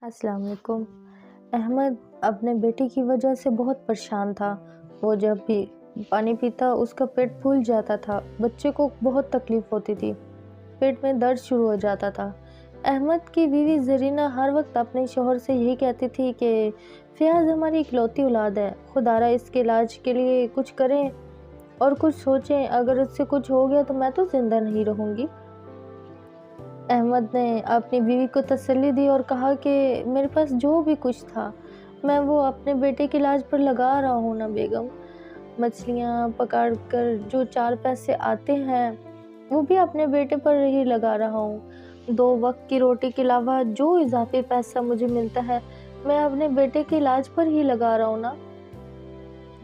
अस्सलाम वालेकुम। अहमद अपने बेटे की वजह से बहुत परेशान था। वो जब भी पानी पीता उसका पेट फूल जाता था। बच्चे को बहुत तकलीफ होती थी, पेट में दर्द शुरू हो जाता था। अहमद की बीवी ज़रीना हर वक्त अपने शौहर से यही कहती थी कि फ़याज़ हमारी इकलौती औलाद है, खुदारा इसके इलाज के लिए कुछ करें और कुछ सोचें, अगर उससे कुछ हो गया तो मैं तो ज़िंदा नहीं रहूँगी। अहमद ने अपनी बीवी को तसल्ली दी और कहा कि मेरे पास जो भी कुछ था मैं वो अपने बेटे के इलाज पर लगा रहा हूँ ना बेगम। मछलियाँ पकड़ कर जो 4 पैसे आते हैं वो भी अपने बेटे पर ही लगा रहा हूँ। 2 वक्त की रोटी के अलावा जो इजाफी पैसा मुझे मिलता है मैं अपने बेटे के इलाज पर ही लगा रहा हूँ ना।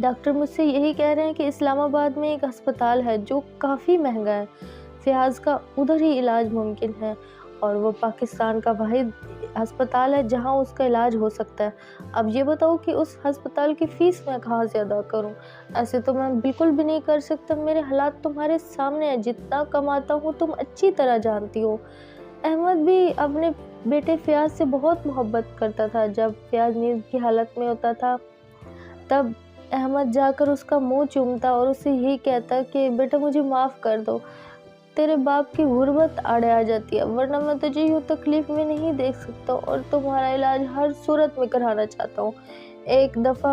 डॉक्टर मुझसे यही कह रहे हैं कि इस्लामाबाद में एक अस्पताल है जो काफ़ी महंगा है, फ़याज़ का उधर ही इलाज मुमकिन है और वो पाकिस्तान का वाहिद अस्पताल है जहां उसका इलाज हो सकता है। अब ये बताओ कि उस अस्पताल की फ़ीस मैं कहाँ से अदा करूं? ऐसे तो मैं बिल्कुल भी नहीं कर सकता, मेरे हालात तुम्हारे सामने हैं, जितना कमाता हूँ तुम अच्छी तरह जानती हो। अहमद भी अपने बेटे फ़याज़ से बहुत मोहब्बत करता था। जब फ़याज़ नींद की हालत में होता था तब अहमद जाकर उसका मुंह चूमता और उसे यही कहता कि बेटा मुझे माफ़ कर दो, तेरे बाप की गुर्बत आड़े आ जाती है, वरना मैं तुझे यूँ तकलीफ में नहीं देख सकता और तुम्हारा इलाज हर सूरत में कराना चाहता हूँ। एक दफ़ा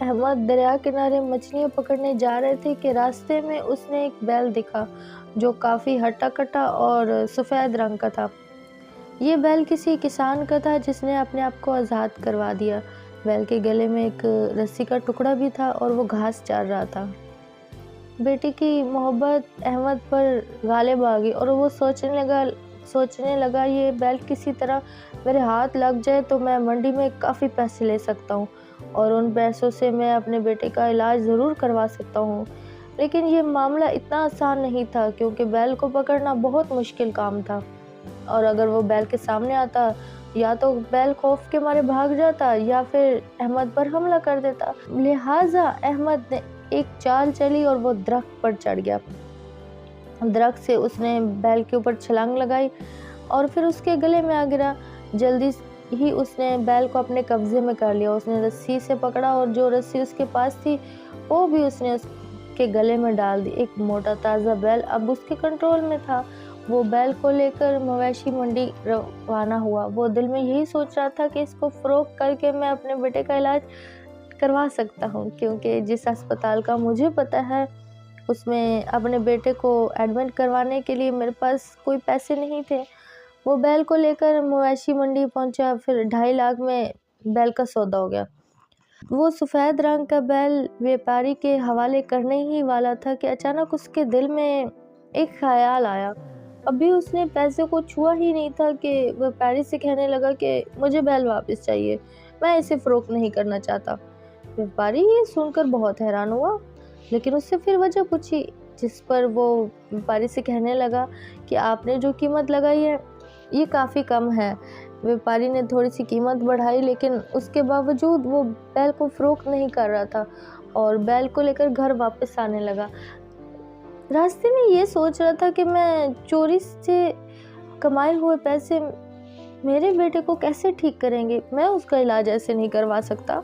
अहमद दरिया किनारे मछलियाँ पकड़ने जा रहे थे कि रास्ते में उसने एक बैल देखा जो काफ़ी हट्टा-कट्टा और सफ़ेद रंग का था। ये बैल किसी किसान का था जिसने अपने आप को आज़ाद करवा दिया। बैल के गले में एक रस्सी का टुकड़ा भी था और वो घास चार रहा था। बेटे की मोहब्बत अहमद पर गालिब आ गई और वो सोचने लगा ये बैल किसी तरह मेरे हाथ लग जाए तो मैं मंडी में काफ़ी पैसे ले सकता हूँ और उन पैसों से मैं अपने बेटे का इलाज ज़रूर करवा सकता हूँ। लेकिन ये मामला इतना आसान नहीं था क्योंकि बैल को पकड़ना बहुत मुश्किल काम था और अगर वो बैल के सामने आता या तो बैल खौफ के मारे भाग जाता या फिर अहमद पर हमला कर देता। लिहाजा अहमद ने एक चाल चली और वो दरख्त पर चढ़ गया। दरख्त से उसने बैल के ऊपर छलांग लगाई और फिर उसके गले में आ गिरा। जल्दी ही उसने बैल को अपने कब्जे में कर लिया। उसने रस्सी से पकड़ा और जो रस्सी उसके पास थी वो भी उसने उसके गले में डाल दी। एक मोटा ताज़ा बैल अब उसके कंट्रोल में था। वो बैल को लेकर मवेशी मंडी रवाना हुआ। वो दिल में यही सोच रहा था कि इसको फ़रोख्त करके मैं अपने बेटे का इलाज करवा सकता हूँ, क्योंकि जिस अस्पताल का मुझे पता है उसमें अपने बेटे को एडमिट करवाने के लिए मेरे पास कोई पैसे नहीं थे। वो बैल को लेकर मवेशी मंडी पहुँचा। फिर 2.5 लाख में बैल का सौदा हो गया। वो सफ़ेद रंग का बैल व्यापारी के हवाले करने ही वाला था कि अचानक उसके दिल में एक ख्याल आया। अभी उसने पैसे को छुआ ही नहीं था कि व्यापारी से कहने लगा कि मुझे बैल वापस चाहिए, मैं इसे फ़रोख्त नहीं करना चाहता। व्यापारी ये सुनकर बहुत हैरान हुआ, लेकिन उससे फिर वजह पूछी, जिस पर वो व्यापारी से कहने लगा कि आपने जो कीमत लगाई है ये काफ़ी कम है। व्यापारी ने थोड़ी सी कीमत बढ़ाई, लेकिन उसके बावजूद वो बैल को फ़रोख्त नहीं कर रहा था और बैल को लेकर घर वापस आने लगा। रास्ते में ये सोच रहा था कि मैं चोरी से कमाए हुए पैसे मेरे बेटे को कैसे ठीक करेंगे, मैं उसका इलाज ऐसे नहीं करवा सकता।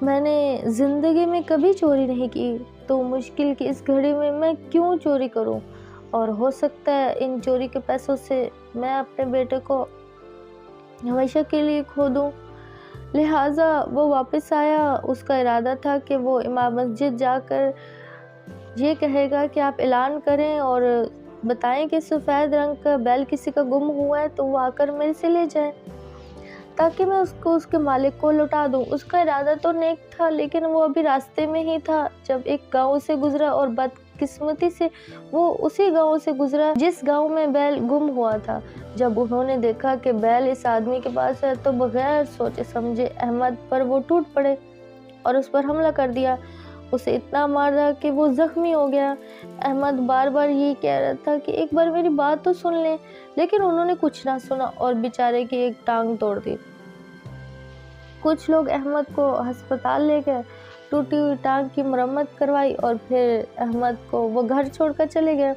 मैंने ज़िंदगी में कभी चोरी नहीं की, तो मुश्किल की इस घड़ी में मैं क्यों चोरी करूं? और हो सकता है इन चोरी के पैसों से मैं अपने बेटे को हमेशा के लिए खो दूं। लिहाजा वो वापस आया। उसका इरादा था कि वो इमाम मस्जिद जाकर ये कहेगा कि आप ऐलान करें और बताएं कि सफ़ेद रंग का बैल किसी का गुम हुआ है तो वो आकर मेरे से ले जाए, ताकि मैं उसको उसके मालिक को लौटा दूं। उसका इरादा तो नेक था, लेकिन वो अभी रास्ते में ही था जब एक गांव से गुजरा और बदकिस्मती से वो उसी गांव से गुजरा जिस गांव में बैल गुम हुआ था। जब उन्होंने देखा कि बैल इस आदमी के पास है तो बगैर सोचे समझे अहमद पर वो टूट पड़े और उस पर हमला कर दिया। उसे इतना मारा कि वो जख्मी हो गया। अहमद बार बार यही कह रहा था कि एक बार मेरी बात तो सुन लें, लेकिन उन्होंने कुछ ना सुना और बेचारे की एक टांग तोड़ दी। कुछ लोग अहमद को अस्पताल ले गए, टूटी हुई टांग की मरम्मत करवाई और फिर अहमद को वो घर छोड़कर चले गए।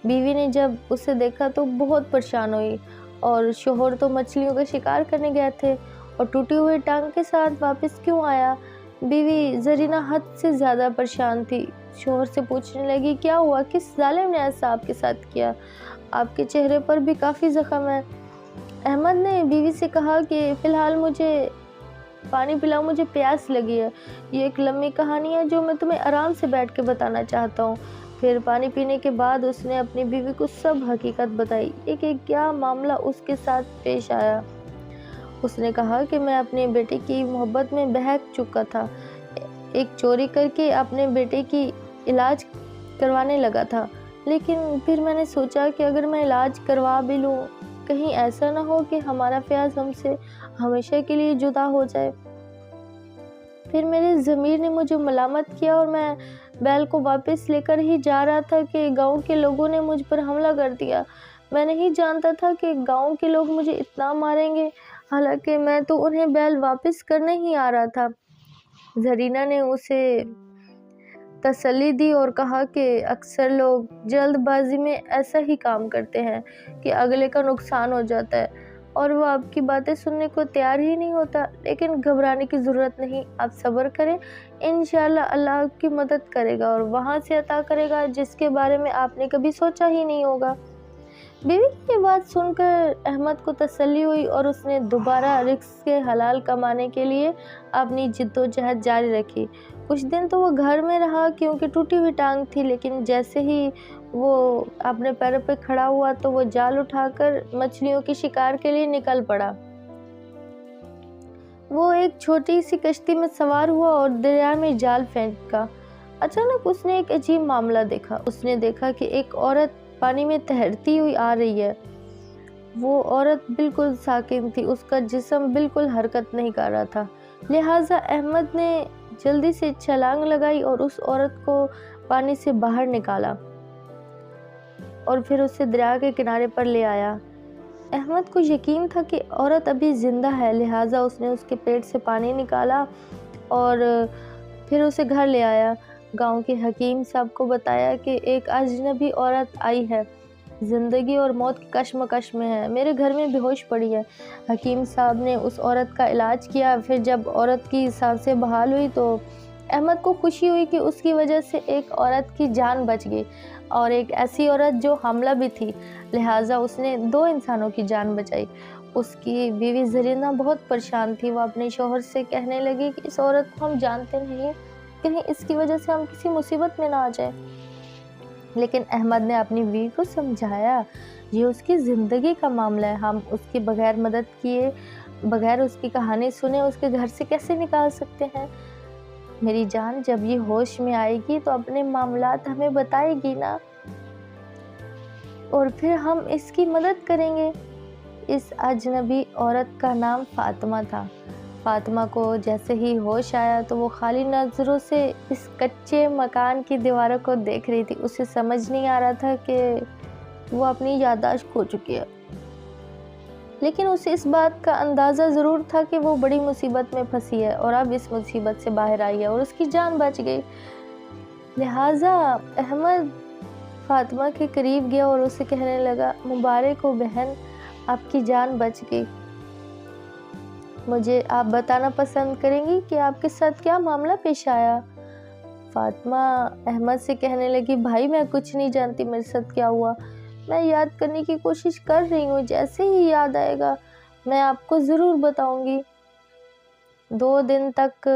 बीवी ने जब उसे देखा तो बहुत परेशान हुई اور شوہر تو مچھلیوں کا شکار کرنے گئے تھے اور ٹوٹی ہوئی ٹانگ کے ساتھ واپس کیوں آیا؟ بیوی زرینہ حد سے زیادہ پریشان تھی، شوہر سے پوچھنے لگی کیا ہوا، کس ظالم نے ایسا آپ کے ساتھ کیا؟ آپ کے چہرے پر بھی کافی زخم ہے۔ احمد نے بیوی سے کہا کہ فی الحال مجھے پانی پلاؤ، مجھے پیاس لگی ہے، یہ ایک لمبی کہانی ہے جو میں تمہیں آرام سے بیٹھ کے بتانا چاہتا ہوں۔ پھر پانی پینے کے بعد اس نے اپنی بیوی کو سب حقیقت بتائی، ایک کیا معاملہ اس کے ساتھ پیش آیا۔ اس نے کہا کہ میں اپنے بیٹے کی محبت میں بہک چکا تھا، ایک چوری کر کے اپنے بیٹے کی علاج کروانے لگا تھا، لیکن پھر میں نے سوچا کہ اگر میں علاج کروا بھی لوں، کہیں ایسا نہ ہو کہ ہمارا فیاض ہم سے ہمیشہ کے لیے جدا ہو جائے۔ پھر میرے ضمیر نے مجھے ملامت کیا اور میں بیل کو واپس لے کر ہی جا رہا تھا کہ گاؤں کے لوگوں نے مجھ پر حملہ کر دیا۔ میں نہیں جانتا تھا کہ گاؤں کے لوگ مجھے اتنا ماریں گے، حالانکہ میں تو انہیں بیل واپس کرنے ہی آ رہا تھا۔ زرینہ نے اسے تسلی دی اور کہا کہ اکثر لوگ جلد بازی میں ایسا ہی کام کرتے ہیں کہ اگلے کا نقصان ہو جاتا ہے اور وہ آپ کی باتیں سننے کو تیار ہی نہیں ہوتا، لیکن گھبرانے کی ضرورت نہیں، آپ صبر کریں، انشاءاللہ اللہ آپ کی مدد کرے گا اور وہاں سے عطا کرے گا جس کے بارے میں آپ نے کبھی سوچا ہی نہیں ہوگا۔ بیوی کی یہ بات سن کر احمد کو تسلی ہوئی اور اس نے دوبارہ رزق کے حلال کمانے کے لیے اپنی جدوجہد جاری رکھی۔ کچھ دن تو وہ گھر میں رہا کیونکہ ٹوٹی ہوئی ٹانگ تھی، لیکن جیسے ہی وہ اپنے پیروں پہ کھڑا ہوا تو وہ جال اٹھا کر مچھلیوں کی شکار کے لیے نکل پڑا۔ وہ ایک چھوٹی سی کشتی میں سوار ہوا اور دریا میں جال پھینکا۔ اچانک اس نے ایک عجیب معاملہ دیکھا۔ اس نے دیکھا کہ ایک عورت پانی میں تیرتی ہوئی آ رہی ہے۔ وہ عورت بالکل ساکن تھی، اس کا جسم بالکل حرکت نہیں کر رہا تھا، لہٰذا احمد نے جلدی سے چھلانگ لگائی اور اس عورت کو پانی سے باہر نکالا اور پھر اسے دریا کے کنارے پر لے آیا۔ احمد کو یقین تھا کہ عورت ابھی زندہ ہے، لہٰذا اس نے اس کے پیٹ سے پانی نکالا اور پھر اسے گھر لے آیا۔ گاؤں کے حکیم صاحب کو بتایا کہ ایک اجنبی عورت آئی ہے، زندگی اور موت کی کشمکش میں ہے، میرے گھر میں بے ہوش پڑی ہے۔ حکیم صاحب نے اس عورت کا علاج کیا۔ پھر جب عورت کی سانسیں بحال ہوئی تو احمد کو خوشی ہوئی کہ اس کی وجہ سے ایک عورت کی جان بچ گئی اور ایک ایسی عورت جو حاملہ بھی تھی، لہٰذا اس نے 2 انسانوں کی جان بچائی۔ اس کی بیوی زرینہ بہت پریشان تھی، وہ اپنے شوہر سے کہنے لگی کہ اس عورت کو ہم جانتے نہیں، کہیں اس کی وجہ سے ہم کسی مصیبت میں نہ آ جائیں۔ لیکن احمد نے اپنی بیوی کو سمجھایا یہ اس کی زندگی کا معاملہ ہے، ہم اس کے بغیر مدد کیے بغیر اس کی کہانی سنے اس کے گھر سے کیسے نکال سکتے ہیں؟ میری جان جب یہ ہوش میں آئے گی تو اپنے معاملات ہمیں بتائے گی نا، اور پھر ہم اس کی مدد کریں گے۔ اس اجنبی عورت کا نام فاطمہ تھا۔ فاطمہ کو جیسے ہی ہوش آیا تو وہ خالی نظروں سے اس کچے مکان کی دیواروں کو دیکھ رہی تھی۔ اسے سمجھ نہیں آ رہا تھا کہ وہ اپنی یادداشت کھو چکی ہے، لیکن اسے اس بات کا اندازہ ضرور تھا کہ وہ بڑی مصیبت میں پھنسی ہے اور اب اس مصیبت سے باہر آئی ہے اور اس کی جان بچ گئی۔ لہٰذا احمد فاطمہ کے قریب گیا اور اسے کہنے لگا، مبارک ہو بہن، آپ کی جان بچ گئی۔ مجھے آپ بتانا پسند کریں گی کہ آپ کے ساتھ کیا معاملہ پیش آیا؟ فاطمہ احمد سے کہنے لگی، بھائی میں کچھ نہیں جانتی میرے ساتھ کیا ہوا، میں یاد کرنے کی کوشش کر رہی ہوں، جیسے ہی یاد آئے گا میں آپ کو ضرور بتاؤں گی۔ 2 دن تک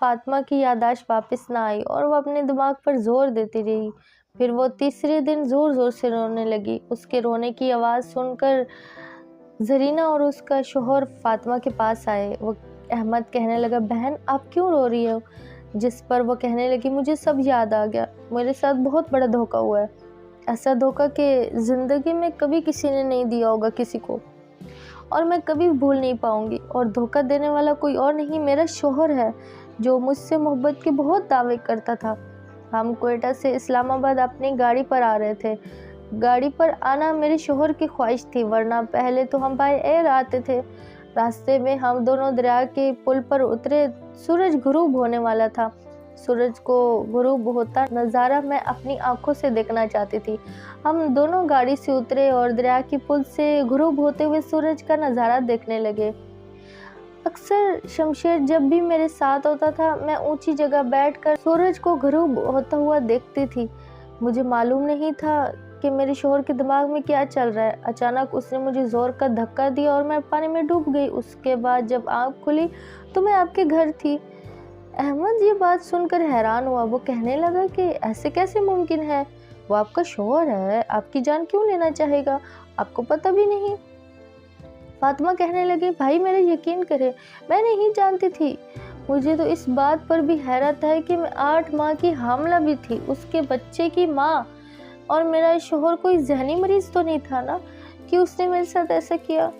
فاطمہ کی یادداشت واپس نہ آئی اور وہ اپنے دماغ پر زور دیتی رہی۔ پھر وہ تیسرے دن زور زور سے رونے لگی۔ اس کے رونے کی آواز سن کر زرینہ اور اس کا شوہر فاطمہ کے پاس آئے۔ وہ احمد کہنے لگا، بہن آپ کیوں رو رہی ہو؟ جس پر وہ کہنے لگی، مجھے سب یاد آ گیا، میرے ساتھ بہت بڑا دھوکہ ہوا ہے، ایسا دھوکہ کہ زندگی میں کبھی کسی نے نہیں دیا ہوگا کسی کو، اور میں کبھی بھول نہیں پاؤں گی، اور دھوکہ دینے والا کوئی اور نہیں میرا شوہر ہے جو مجھ سے محبت کے بہت دعوے کرتا تھا۔ ہم کوئٹہ سے اسلام آباد اپنی گاڑی پر آ رہے تھے۔ گاڑی پر آنا میرے شوہر کی خواہش تھی، ورنہ پہلے تو ہم بائی ایئر آتے تھے۔ راستے میں ہم دونوں دریا کے پل پر اترے، سورج غروب ہونے والا تھا۔ सूरज को गुरूब होता नज़ारा मैं अपनी आंखों से देखना चाहती थी। हम दोनों गाड़ी से उतरे और दरिया की पुल से गुरूब होते हुए सूरज का नज़ारा देखने लगे। अक्सर शमशेर जब भी मेरे साथ होता था, मैं ऊंची जगह बैठकर सूरज को गुरूब होता हुआ देखती थी। मुझे मालूम नहीं था कि मेरे शौहर के दिमाग में क्या चल रहा है। अचानक उसने मुझे ज़ोर का धक्का दिया और मैं पानी में डूब गई। उसके बाद जब आँख खुली तो मैं आपके घर थी। अहमद ये बात सुनकर हैरान हुआ। वो कहने लगा कि ऐसे कैसे मुमकिन है? वो आपका शौहर है, आपकी जान क्यों लेना चाहेगा? आपको पता भी नहीं। फातिमा कहने लगी, भाई मेरा यकीन करे, मैं नहीं जानती थी। मुझे तो इस बात पर भी हैरत है कि मैं 8 माह की हामला भी थी, उसके बच्चे की माँ, और मेरा शौहर कोई जहनी मरीज तो नहीं था ना कि उसने मेरे साथ ऐसा किया।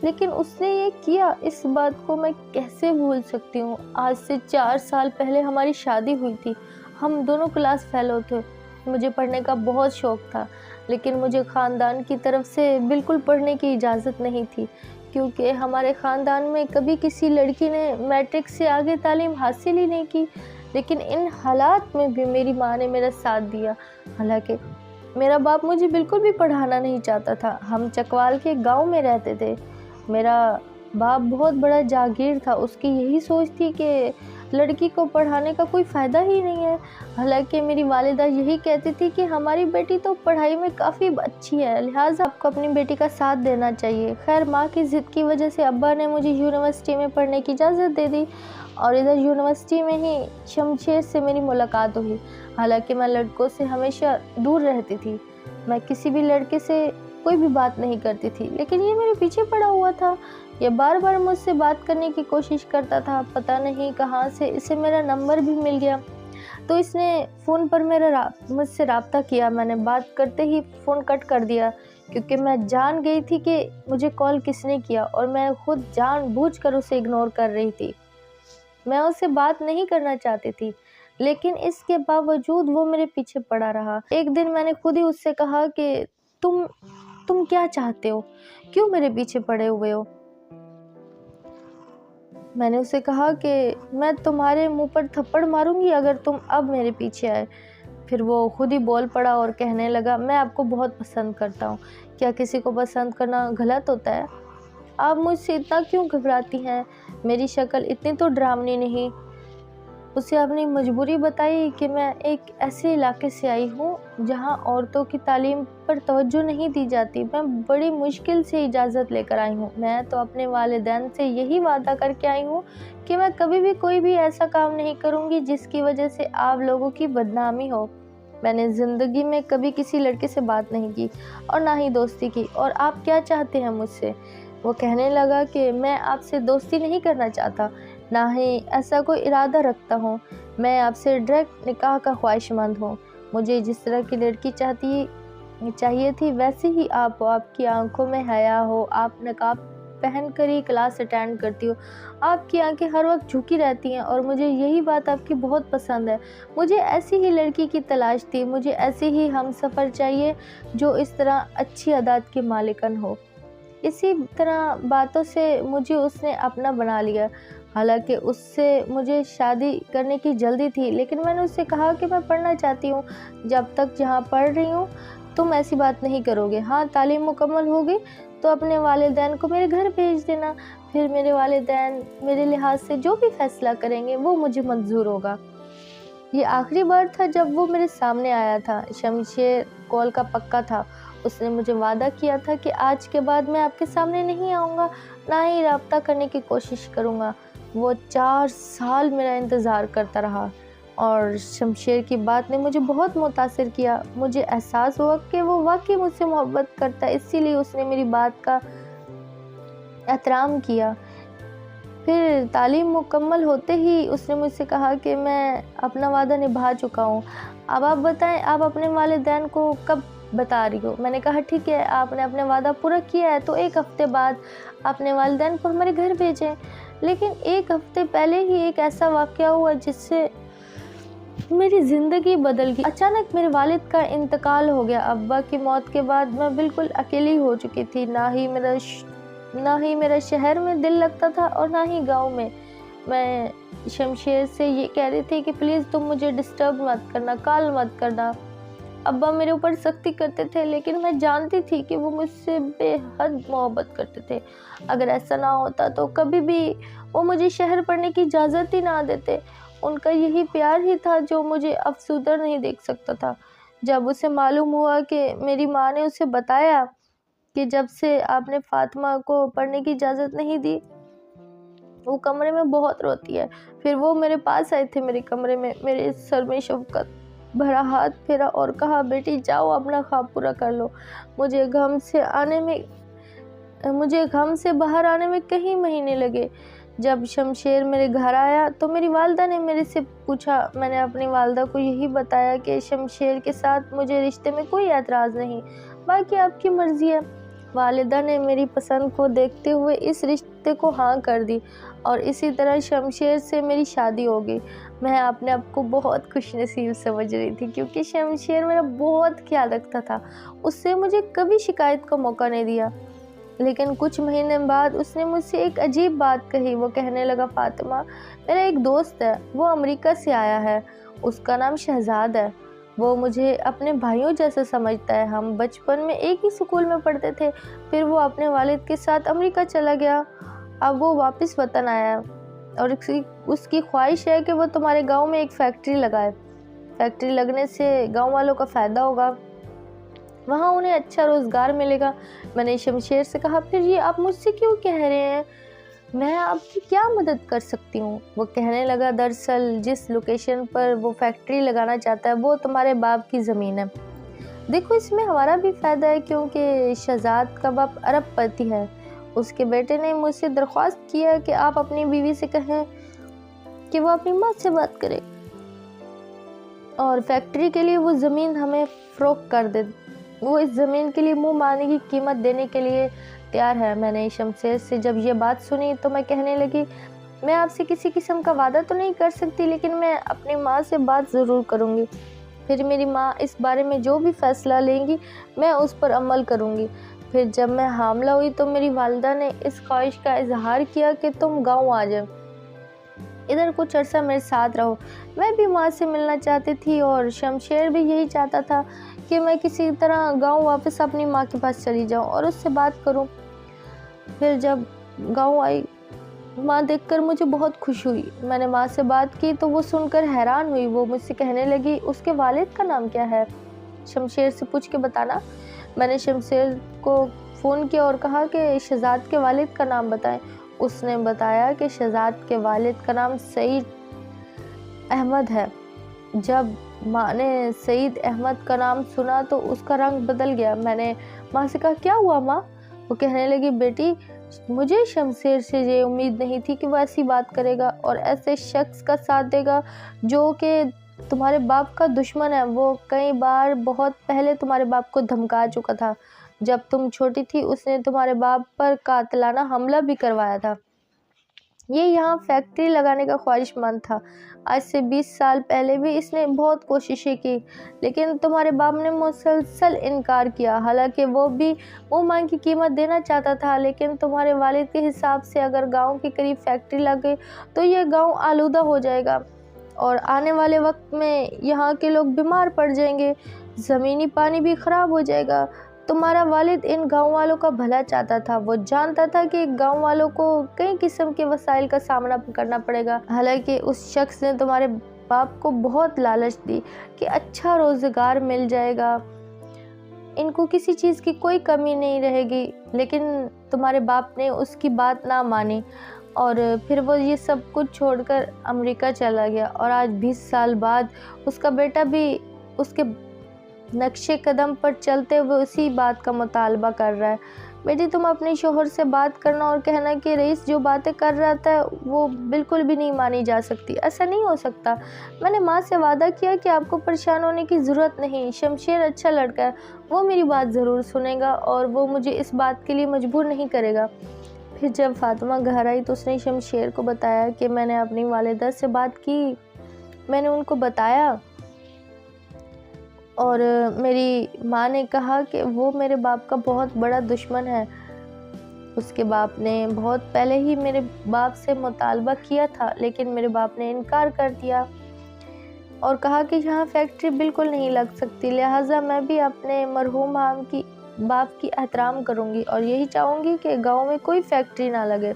लेकिन उसने ये किया, इस बात को मैं कैसे भूल सकती हूँ। आज से 4 साल पहले हमारी शादी हुई थी। हम दोनों क्लास फेलो थे। मुझे पढ़ने का बहुत शौक़ था, लेकिन मुझे ख़ानदान की तरफ से बिल्कुल पढ़ने की इजाज़त नहीं थी, क्योंकि हमारे ख़ानदान में कभी किसी लड़की ने मैट्रिक से आगे तालीम हासिल ही नहीं की। लेकिन इन हालात में भी मेरी माँ ने मेरा साथ दिया। हालांकि मेरा बाप मुझे बिल्कुल भी पढ़ाना नहीं चाहता था। हम चकवाल के गांव में रहते थे। मेरा बाप बहुत बड़ा जागीर था। उसकी यही सोच थी कि लड़की को पढ़ाने का कोई फ़ायदा ही नहीं है। हालांकि मेरी वालिदा यही कहती थी कि हमारी बेटी तो पढ़ाई में काफ़ी अच्छी है, लिहाजा आपको अपनी बेटी का साथ देना चाहिए। खैर, माँ की ज़िद की वजह से अब्बा ने मुझे यूनिवर्सिटी में पढ़ने की इजाज़त दे दी और इधर यूनिवर्सिटी में ही शमशेर से मेरी मुलाकात हुई। हालांकि मैं लड़कों से हमेशा दूर रहती थी। मैं किसी भी लड़के से कोई भी बात नहीं करती थी, लेकिन ये मेरे पीछे पड़ा हुआ था। ये बार बार मुझसे बात करने की कोशिश करता था। पता नहीं कहाँ से इसे मेरा नंबर भी मिल गया, तो इसने फ़ोन पर मुझसे रब्ता किया। मैंने बात करते ही फ़ोन कट कर दिया, क्योंकि मैं जान गई थी कि मुझे कॉल किसने किया, और मैं खुद जानबूझकर उसे इग्नोर कर रही थी। मैं उससे बात नहीं करना चाहती थी, लेकिन इसके बावजूद वो मेरे पीछे पड़ा रहा। एक दिन मैंने खुद ही उससे कहा कि तुम क्या चाहते हो? क्यों मेरे पीछे पड़े हुए हो? मैंने उसे कहा कि मैं तुम्हारे मुंह पर थप्पड़ मारूंगी अगर तुम अब मेरे पीछे आए। फिर वो खुद ही बोल पड़ा और कहने लगा, मैं आपको बहुत पसंद करता हूँ। क्या किसी को पसंद करना गलत होता है? आप मुझसे इतना क्यों घबराती हैं? मेरी शक्ल इतनी तो डरावनी नहीं। उसे अपनी मजबूरी बताई कि मैं एक ऐसे इलाके से आई हूँ जहाँ औरतों की तालीम पर तवज्जो नहीं दी जाती। मैं बड़ी मुश्किल से इजाज़त लेकर आई हूँ। मैं तो अपने वालिदैन से यही वादा करके आई हूँ कि मैं कभी भी कोई भी ऐसा काम नहीं करूँगी जिसकी वजह से आप लोगों की बदनामी हो। मैंने ज़िंदगी में कभी किसी लड़के से बात नहीं की और ना ही दोस्ती की। और आप क्या चाहते हैं मुझसे? वो कहने लगा कि मैं आपसे दोस्ती नहीं करना चाहता, ना ही ऐसा कोई इरादा रखता हूँ। मैं आपसे डायरेक्ट निकाह का ख्वाहिशमंद हूँ। मुझे जिस तरह की लड़की चाहिए थी वैसे ही आप हो। आपकी आंखों में हया हो, आप नकाब पहन कर ही क्लास अटेंड करती हो, आपकी आंखें हर वक्त झुकी रहती हैं, और मुझे यही बात आपकी बहुत पसंद है। मुझे ऐसी ही लड़की की तलाश थी। मुझे ऐसे ही हमसफ़र चाहिए जो इस तरह अच्छी आदत की मालिकन हो। इसी तरह बातों से मुझे उसने अपना बना लिया। हालांकि उससे मुझे शादी करने की जल्दी थी, लेकिन मैंने उससे कहा कि मैं पढ़ना चाहती हूँ। जब तक जहाँ पढ़ रही हूँ तुम ऐसी बात नहीं करोगे। हाँ, तालीम मुकम्मल होगी तो अपने वालिदैन को मेरे घर भेज देना। फिर मेरे वालिदैन मेरे लिहाज से जो भी फैसला करेंगे वो मुझे मंजूर होगा। ये आखिरी बार था जब वो मेरे सामने आया था। शमशेर कॉल का पक्का था। उसने मुझे वादा किया था कि आज के बाद मैं आपके सामने नहीं आऊँगा, ना ही रब्ता करने की कोशिश करूँगा। वो 4 साल मेरा इंतज़ार करता रहा, और शमशेर की बात ने मुझे बहुत मुतासिर किया। मुझे एहसास हुआ कि वो वाकई मुझसे मोहब्बत करता है, इसीलिए उसने मेरी बात का एहतराम किया। फिर तालीम मुकम्मल होते ही उसने मुझसे कहा कि मैं अपना वादा निभा चुका हूँ। अब आप बताएं, आप अपने वालिदैन को कब बता रही हो? मैंने कहा, ठीक है, आपने अपने वादा पूरा किया है तो 1 हफ़्ते बाद अपने वालिदैन को हमारे घर भेजें। लेकिन 1 हफ़्ते पहले ही एक ऐसा वाक़या हुआ जिससे मेरी ज़िंदगी बदल गई। अचानक मेरे वालिद का इंतकाल हो गया। अब्बा की मौत के बाद मैं बिल्कुल अकेली हो चुकी थी। ना ही मेरा शहर में दिल लगता था और ना ही गांव में। मैं शमशेर से ये कह रही थी कि प्लीज़ तुम मुझे डिस्टर्ब मत करना, कॉल मत करना। अब्बा मेरे ऊपर सख्ती करते थे, लेकिन मैं जानती थी कि वो मुझसे बेहद मोहब्बत करते थे। अगर ऐसा ना होता तो कभी भी वो मुझे शहर पढ़ने की इजाज़त ही ना देते। उनका यही प्यार ही था जो मुझे अफ़सुर्दा नहीं देख सकता था। जब उसे मालूम हुआ कि मेरी माँ ने उसे बताया कि जब से आपने फ़ातिमा को पढ़ने की इजाज़त नहीं दी, वो कमरे में बहुत रोती है। फिर वो मेरे पास आए थे मेरे कमरे में, मेरे सर में शफ़क़त भरा हाथ फेरा और कहा, बेटी जाओ अपना ख्वाब पूरा कर लो। मुझे गम से बाहर आने में कई महीने लगे। जब शमशेर मेरे घर आया तो मेरी वालिदा ने मेरे से पूछा। मैंने अपनी वालिदा को यही बताया कि शमशेर के साथ मुझे रिश्ते में कोई एतराज़ नहीं, बाकी आपकी मर्ज़ी है। वालिदा ने मेरी पसंद को देखते हुए इस रिश्ते को हाँ कर दी और इसी तरह शमशेर से मेरी शादी हो गई। मैं अपने आप को बहुत खुशनसीब समझ रही थी, क्योंकि शमशेर मेरा बहुत ख्याल रखता था। उससे मुझे कभी शिकायत का मौका नहीं दिया। लेकिन कुछ महीने बाद उसने मुझसे एक अजीब बात कही। वो कहने लगा, फ़ातिमा, मेरा एक दोस्त है, वो अमेरिका से आया है, उसका नाम शहजाद है। वो मुझे अपने भाइयों जैसा समझता है। हम बचपन में एक ही स्कूल में पढ़ते थे। फिर वो अपने वालिद के साथ अमेरिका चला गया। अब वो वापस वतन आया और उसकी ख्वाहिश है कि वो तुम्हारे गांव में एक फैक्ट्री लगाए। फैक्ट्री लगने से गांव वालों का फ़ायदा होगा, वहाँ उन्हें अच्छा रोज़गार मिलेगा। मैंने शमशेर से कहा, फिर ये आप मुझसे क्यों कह रहे हैं? मैं आपकी क्या मदद कर सकती हूँ? वो कहने लगा, दरअसल जिस लोकेशन पर वो फैक्ट्री लगाना चाहता है वो तुम्हारे बाप की ज़मीन है। देखो, इसमें हमारा भी फ़ायदा है, क्योंकि शहजाद का बाप अरबपति है। उसके बेटे ने मुझसे दरख्वास्त किया कि आप अपनी बीवी से कहें कि वो अपनी माँ से बात करे और फैक्ट्री के लिए वो ज़मीन हमें फ़रोख्त कर दे। वो इस ज़मीन के लिए मुँह मांगने की कीमत देने के लिए तैयार है। मैंने शमशेर से जब ये बात सुनी तो मैं कहने लगी, मैं आपसे किसी किस्म का वादा तो नहीं कर सकती, लेकिन मैं अपनी माँ से बात ज़रूर करूँगी। फिर मेरी माँ इस बारे में जो भी फ़ैसला लेंगी मैं उस पर अमल करूँगी। फिर जब मैं हामिला हुई तो मेरी वालिदा ने इस ख्वाहिश का इजहार किया कि तुम गाँव आ जाओ, इधर कुछ अरसा मेरे साथ रहो। मैं भी माँ से मिलना चाहती थी और शमशेर भी यही चाहता था कि मैं किसी तरह गांव वापस अपनी माँ के पास चली जाऊं और उससे बात करूं। फिर जब गांव आई, माँ देखकर मुझे बहुत खुश हुई। मैंने माँ से बात की तो वो सुनकर हैरान हुई। वो मुझसे कहने लगी, उसके वालिद का नाम क्या है? शमशेर से पूछ के बताना। मैंने शमशेर को फ़ोन किया और कहा कि शहजाद के वालिद का नाम बताएं। उसने बताया कि शहजाद के वालिद का नाम सईद अहमद है। जब माँ ने सईद अहमद का नाम सुना तो उसका रंग बदल गया। मैंने माँ से कहा, क्या हुआ माँ? वो कहने लगी, बेटी, मुझे शमशेर से ये उम्मीद नहीं थी कि वो ऐसी बात करेगा और ऐसे शख्स का साथ देगा जो कि तुम्हारे बाप का दुश्मन है। वो कई बार बहुत पहले तुम्हारे बाप को धमका चुका था। जब तुम छोटी थी उसने तुम्हारे बाप पर कातिलाना हमला भी करवाया था। ये यहाँ फैक्ट्री लगाने का ख्वाहिशमंद था। आज से 20 साल पहले भी इसने बहुत कोशिशें की, लेकिन तुम्हारे बाप ने मुसलसल इनकार किया। हालांकि वो भी मुँह मांग की कीमत देना चाहता था, लेकिन तुम्हारे वालिद के हिसाब से अगर गांव के करीब फैक्ट्री लग गई तो ये गांव आलूदा हो जाएगा और आने वाले वक्त में यहाँ के लोग बीमार पड़ जाएंगे, ज़मीनी पानी भी ख़राब हो जाएगा। तुम्हारा वालिद इन गांव वालों का भला चाहता था। वो जानता था कि गांव वालों को कई किस्म के वसाइल का सामना करना पड़ेगा। हालांकि उस शख्स ने तुम्हारे बाप को बहुत लालच दी कि अच्छा रोज़गार मिल जाएगा, इनको किसी चीज़ की कोई कमी नहीं रहेगी, लेकिन तुम्हारे बाप ने उसकी बात ना मानी और फिर वो ये सब कुछ छोड़कर अमेरिका चला गया। और आज 20 साल बाद उसका बेटा भी उसके नक्शे कदम पर चलते हुए उसी बात का मुतालबा कर रहा है। बेटी, तुम अपने शोहर से बात करना और कहना कि रईस जो बातें कर रहा था वो बिल्कुल भी नहीं मानी जा सकती। ऐसा नहीं हो सकता। मैंने माँ से वादा किया कि आपको परेशान होने की ज़रूरत नहीं। शमशेर अच्छा लड़का है, वो मेरी बात ज़रूर सुनेगा और वो मुझे इस बात के लिए मजबूर नहीं करेगा। फिर जब फ़ातिमा घर आई तो उसने शमशेर को बताया कि मैंने अपनी वालिदा से बात की। मैंने उनको बताया और मेरी माँ ने कहा कि वो मेरे बाप का बहुत बड़ा दुश्मन है। اس کے باپ نے بہت پہلے ہی میرے باپ سے مطالبہ کیا تھا، لیکن میرے باپ نے انکار کر دیا اور کہا کہ یہاں فیکٹری بالکل نہیں لگ سکتی، لہٰذا میں بھی اپنے مرحوم باپ کی احترام کروں گی اور یہی چاہوں گی کہ گاؤں میں کوئی فیکٹری نہ لگے۔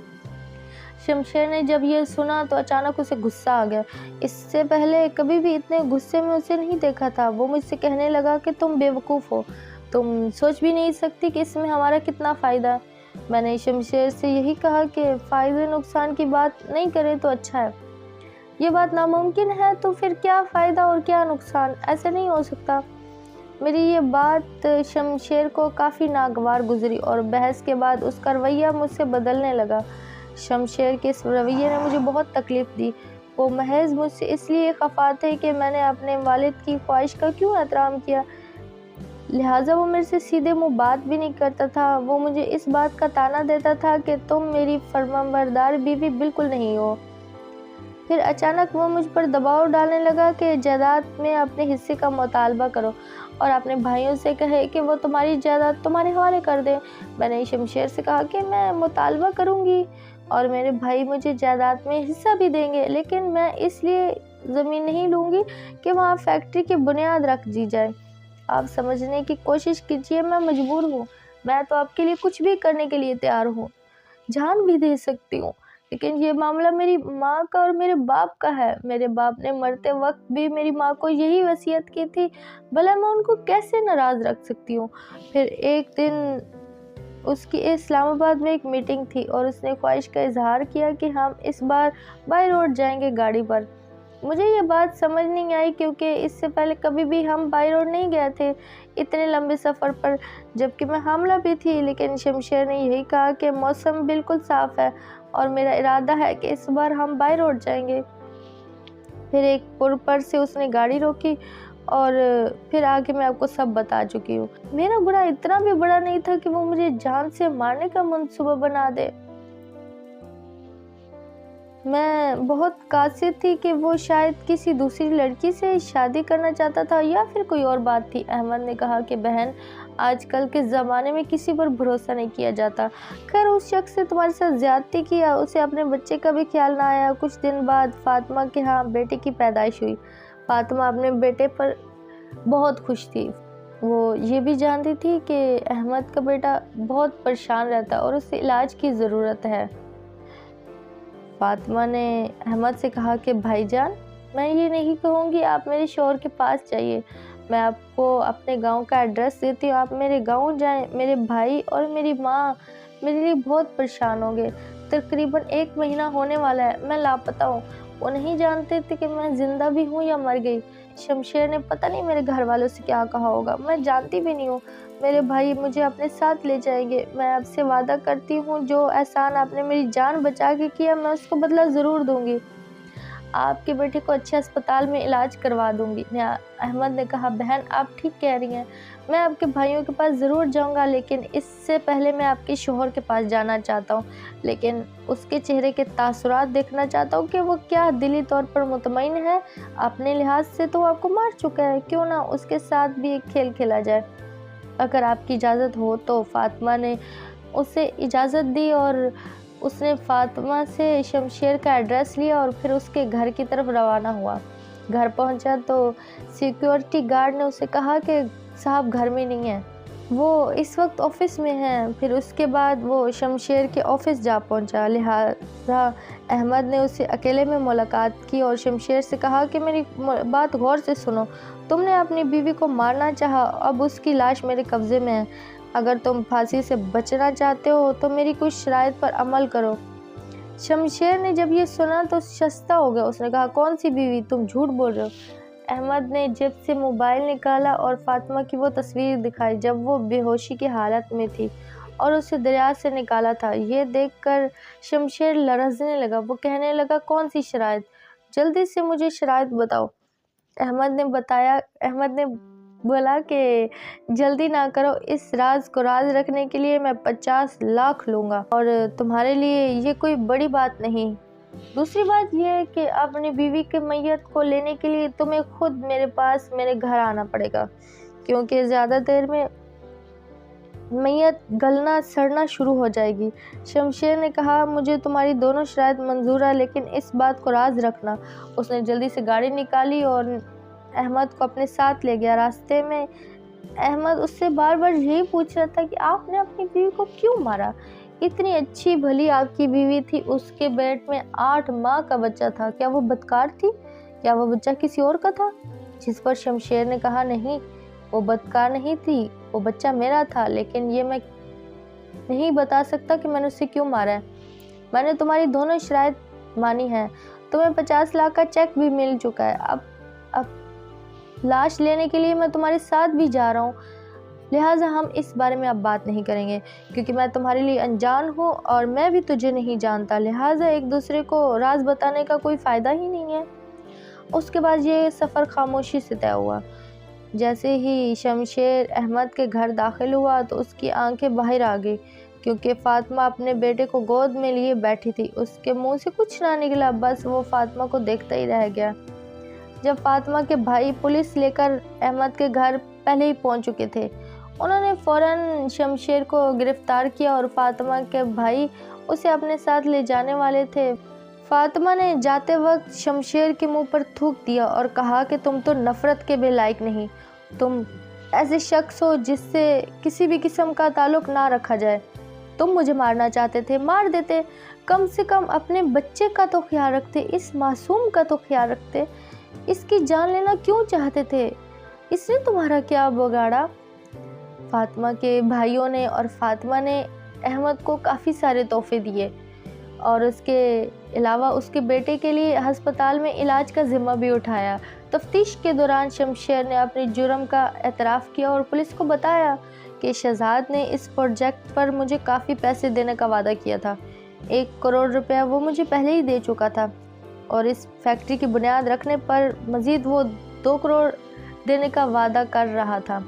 شمشیر نے جب یہ سنا تو اچانک اسے غصہ آ گیا۔ اس سے پہلے کبھی بھی اتنے غصے میں اسے نہیں دیکھا تھا۔ وہ مجھ سے کہنے لگا کہ تم بیوقوف ہو، تم سوچ بھی نہیں سکتی کہ اس میں ہمارا کتنا فائدہ ہے۔ میں نے شمشیر سے یہی کہا کہ فائدے نقصان کی بات نہیں کریں تو اچھا ہے۔ یہ بات ناممکن ہے تو پھر کیا فائدہ اور کیا نقصان؟ ایسے نہیں ہو سکتا۔ میری یہ بات شمشیر کو کافی ناگوار گزری اور بحث کے بعد اس کا رویہ مجھ سے بدلنے لگا۔ شمشیر کے اس رویے نے مجھے بہت تکلیف دی۔ وہ محض مجھ سے اس لیے خفا تھے کہ میں نے اپنے والد کی خواہش کا کیوں احترام کیا، لہٰذا وہ میرے سے سیدھے منہ بات بھی نہیں کرتا تھا۔ وہ مجھے اس بات کا طعنہ دیتا تھا کہ تم میری فرمانبردار بیوی بالکل نہیں ہو۔ پھر اچانک وہ مجھ پر دباؤ ڈالنے لگا کہ جائیداد میں اپنے حصے کا مطالبہ کرو اور اپنے بھائیوں سے کہے کہ وہ تمہاری جائیداد تمہارے حوالے کر دیں۔ میں نے شمشیر سے کہا کہ میں مطالبہ کروں گی اور میرے بھائی مجھے جائیداد میں حصہ بھی دیں گے، لیکن میں اس لیے زمین نہیں لوں گی کہ وہاں فیکٹری کی بنیاد رکھ دی جائے۔ آپ سمجھنے کی کوشش کیجیے، میں مجبور ہوں، میں تو آپ کے لیے کچھ بھی کرنے کے لیے تیار ہوں، جان بھی دے سکتی ہوں، لیکن یہ معاملہ میری ماں کا اور میرے باپ کا ہے۔ میرے باپ نے مرتے وقت بھی میری ماں کو یہی وصیت کی تھی، بھلا میں ان کو کیسے ناراض رکھ سکتی ہوں۔ پھر ایک دن اس کی اسلام آباد میں ایک میٹنگ تھی اور اس نے خواہش کا اظہار کیا کہ ہم اس بار بائی روڈ جائیں گے گاڑی پر۔ مجھے یہ بات سمجھ نہیں آئی کیونکہ اس سے پہلے کبھی بھی ہم بائی روڈ نہیں گئے تھے اتنے لمبے سفر پر، جبکہ میں حاملہ بھی تھی، لیکن شمشیر نے یہی کہا کہ موسم بالکل صاف ہے اور میرا ارادہ ہے کہ اس بار ہم بائی روڈ جائیں گے۔ پھر ایک پل پر سے اس نے گاڑی روکی اور پھر آگے میں آپ کو سب بتا چکی ہوں۔ میرا گناہ اتنا بھی بڑا نہیں تھا کہ وہ مجھے جان سے مارنے کا منصوبہ بنا دے۔ میں بہت قاصر تھی کہ وہ شاید کسی دوسری لڑکی سے شادی کرنا چاہتا تھا یا پھر کوئی اور بات تھی۔ احمد نے کہا کہ بہن، آج کل کے زمانے میں کسی پر بھروسہ نہیں کیا جاتا۔ خیر، اس شخص نے تمہارے ساتھ زیادتی کی، اسے اپنے بچے کا بھی خیال نہ آیا۔ کچھ دن بعد فاطمہ کے ہاں بیٹے کی پیدائش ہوئی۔ فاطمہ اپنے بیٹے پر بہت خوش تھی۔ وہ یہ بھی جانتی تھی کہ احمد کا بیٹا بہت پریشان رہتا اور اسے علاج کی ضرورت ہے۔ فاطمہ نے احمد سے کہا کہ بھائی جان، میں یہ نہیں کہوں گی آپ میرے شوہر کے پاس جائیے، میں آپ کو اپنے گاؤں کا ایڈریس دیتی ہوں، آپ میرے گاؤں جائیں۔ میرے بھائی اور میری ماں میرے لیے بہت پریشان ہوں گے۔ تقریباً 1 مہینہ ہونے والا ہے، میں لاپتہ ہوں، وہ نہیں جانتے تھے کہ میں زندہ بھی ہوں یا مر گئی۔ شمشیر نے پتہ نہیں میرے گھر والوں سے کیا کہا ہوگا، میں جانتی بھی نہیں ہوں۔ میرے بھائی مجھے اپنے ساتھ لے جائیں گے۔ میں آپ سے وعدہ کرتی ہوں، جو احسان آپ نے میری جان بچا کے کیا، میں اس کو بدلہ ضرور دوں گی۔ آپ کے بیٹے کو اچھے اسپتال میں علاج کروا دوں گی۔ احمد نے کہا بہن، آپ ٹھیک کہہ رہی ہیں، میں آپ کے بھائیوں کے پاس ضرور جاؤں گا، لیکن اس سے پہلے میں آپ کے شوہر کے پاس جانا چاہتا ہوں، لیکن اس کے چہرے کے تاثرات دیکھنا چاہتا ہوں کہ وہ کیا دلی طور پر مطمئن ہے۔ اپنے لحاظ سے تو وہ آپ کو مار چکا ہے، کیوں نہ اس کے ساتھ بھی ایک کھیل کھیلا جائے۔ اگر آپ کی اجازت ہو تو۔ فاطمہ نے اسے اجازت دی اور اس نے فاطمہ سے شمشیر کا ایڈریس لیا اور پھر اس کے گھر کی طرف روانہ ہوا۔ گھر پہنچا تو سیکیورٹی گارڈ نے اسے کہا کہ صاحب گھر میں نہیں ہیں، وہ اس وقت آفس میں ہیں۔ پھر اس کے بعد وہ شمشیر کے آفس جا پہنچا، لہٰذا احمد نے اسے اکیلے میں ملاقات کی اور شمشیر سے کہا کہ میری بات غور سے سنو، تم نے اپنی بیوی کو مارنا چاہا، اب اس کی لاش میرے قبضے میں ہے، اگر تم پھانسی سے بچنا چاہتے ہو تو میری کچھ شرائط پر عمل کرو۔ شمشیر نے جب یہ سنا تو شستہ ہو گیا، اس نے کہا کون سی بیوی، تم جھوٹ بول رہے ہو۔ احمد نے جیب سے موبائل نکالا اور فاطمہ کی وہ تصویر دکھائی جب وہ بے ہوشی کی حالت میں تھی اور اسے دریا سے نکالا تھا۔ یہ دیکھ کر شمشیر لرزنے لگا۔ وہ کہنے لگا کون سی شرائط، جلدی سے مجھے شرائط بتاؤ۔ احمد نے بولا کہ جلدی نہ کرو، اس راز کو راز رکھنے کے لیے میں 50 لاکھ لوں گا اور تمہارے لیے یہ کوئی بڑی بات نہیں۔ دوسری بات یہ ہے کہ اپنی بیوی کے میت کو لینے کے لیے تمہیں خود میرے پاس میرے گھر آنا پڑے گا، کیونکہ زیادہ دیر میں میت گلنا سڑنا شروع ہو جائے گی۔ شمشیر نے کہا مجھے تمہاری دونوں شرائط منظور ہے، لیکن اس بات کو راز رکھنا۔ اس نے جلدی سے گاڑی نکالی اور احمد کو اپنے ساتھ لے گیا۔ راستے میں احمد اس سے بار بار یہی پوچھ رہا تھا کہ آپ نے اپنی بیوی کو کیوں مارا؟ اتنی اچھی بھلی آپ کی بیوی تھی، اس کے پیٹ میں 8 ماہ کا بچہ تھا، کیا وہ بدکار تھی؟ کیا وہ بچہ کسی اور کا تھا؟ جس پر شمشیر نے کہا نہیں، وہ بدکار نہیں تھی، وہ بچہ میرا تھا، لیکن یہ میں نہیں بتا سکتا کہ میں نے اسے کیوں مارا ہے۔ میں نے تمہاری دونوں شرائط مانی ہیں، تمہیں 50 لاکھ کا چیک بھی مل چکا ہے، اب لاش لینے کے لیے میں تمہارے ساتھ بھی جا رہا ہوں، لہٰذا ہم اس بارے میں اب بات نہیں کریں گے، کیونکہ میں تمہارے لیے انجان ہوں اور میں بھی تجھے نہیں جانتا، لہٰذا ایک دوسرے کو راز بتانے کا کوئی فائدہ ہی نہیں ہے۔ اس کے بعد یہ سفر خاموشی سے طے ہوا۔ جیسے ہی شمشیر احمد کے گھر داخل ہوا تو اس کی آنکھیں باہر آ گئی، کیونکہ فاطمہ اپنے بیٹے کو گود میں لیے بیٹھی تھی۔ اس کے منہ سے کچھ نہ نکلا، بس وہ فاطمہ کو دیکھتا ہی رہ گیا۔ جب فاطمہ کے بھائی پولیس لے کر احمد کے گھر پہلے ہی پہنچ چکے تھے، انہوں نے فوراً شمشیر کو گرفتار کیا اور فاطمہ کے بھائی اسے اپنے ساتھ لے جانے والے تھے۔ فاطمہ نے جاتے وقت شمشیر کے منہ پر تھوک دیا اور کہا کہ تم تو نفرت کے بھی لائق نہیں، تم ایسے شخص ہو جس سے کسی بھی قسم کا تعلق نہ رکھا جائے۔ تم مجھے مارنا چاہتے تھے، مار دیتے، کم سے کم اپنے بچے کا تو خیال رکھتے، اس معصوم کا تو خیال رکھتے۔ اس کی جان لینا کیوں چاہتے تھے؟ اس نے تمہارا کیا بگاڑا؟ فاطمہ کے بھائیوں نے اور فاطمہ نے احمد کو کافی سارے تحفے دیے اور اس کے علاوہ اس کے بیٹے کے لیے ہسپتال میں علاج کا ذمہ بھی اٹھایا۔ تفتیش کے دوران شمشیر نے اپنے جرم کا اعتراف کیا اور پولیس کو بتایا کہ شہزاد نے اس پروجیکٹ پر مجھے کافی پیسے دینے کا وعدہ کیا تھا۔ 1 کروڑ روپیہ وہ مجھے پہلے ہی دے چکا تھا اور اس فیکٹری کی بنیاد رکھنے پر مزید وہ 2 کروڑ دینے کا وعدہ کر رہا تھا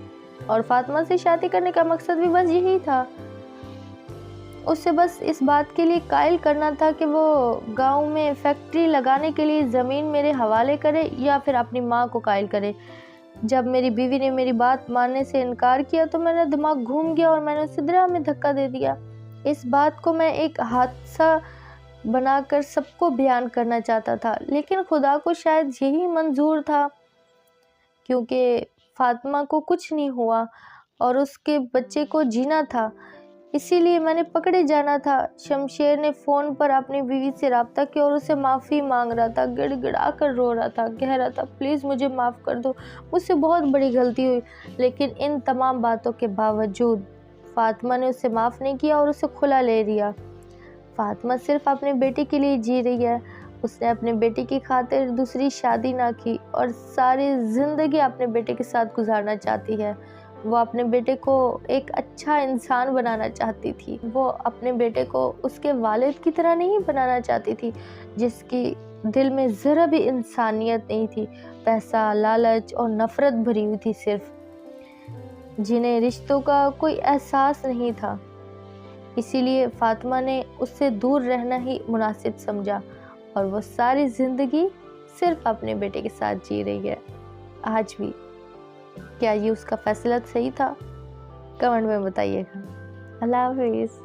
اور فاطمہ سے شادی کرنے کا مقصد بھی بس یہی تھا۔ اسے بس اس بات کے لیے قائل کرنا تھا کہ وہ گاؤں میں فیکٹری لگانے کے لیے زمین میرے حوالے کرے یا پھر اپنی ماں کو قائل کرے۔ جب میری بیوی نے میری بات ماننے سے انکار کیا تو میرا دماغ گھوم گیا اور میں نے اسے درا میں دھکا دے دیا۔ اس بات کو میں ایک حادثہ بنا کر سب کو بیان کرنا چاہتا تھا، لیکن خدا کو شاید یہی منظور تھا، کیونکہ فاطمہ کو کچھ نہیں ہوا اور اس کے بچے کو جینا تھا، اسی لیے میں نے پکڑے جانا تھا۔ شمشیر نے فون پر اپنی بیوی سے رابطہ کیا اور اسے معافی مانگ رہا تھا، گڑ گڑا کر رو رہا تھا، کہہ رہا تھا پلیز مجھے معاف کر دو، مجھ سے بہت بڑی غلطی ہوئی۔ لیکن ان تمام باتوں کے باوجود فاطمہ نے اسے معاف نہیں کیا اور اسے کھلا لے لیا۔ فاطمہ صرف اپنے بیٹے کے لیے جی رہی ہے، اس نے اپنے بیٹے کی خاطر دوسری شادی نہ کی اور ساری زندگی اپنے بیٹے کے ساتھ گزارنا چاہتی ہے۔ وہ اپنے بیٹے کو ایک اچھا انسان بنانا چاہتی تھی، وہ اپنے بیٹے کو اس کے والد کی طرح نہیں بنانا چاہتی تھی جس کی دل میں ذرا بھی انسانیت نہیں تھی، پیسہ، لالچ اور نفرت بھری ہوئی تھی صرف، جنہیں رشتوں کا کوئی احساس نہیں تھا۔ اسی لیے فاطمہ نے اس سے دور رہنا ہی مناسب سمجھا اور وہ ساری زندگی صرف اپنے بیٹے کے ساتھ جی رہی ہے آج بھی۔ کیا یہ اس کا فیصلہ صحیح تھا؟ کمنٹ میں بتائیے گا۔ اللہ حافظ۔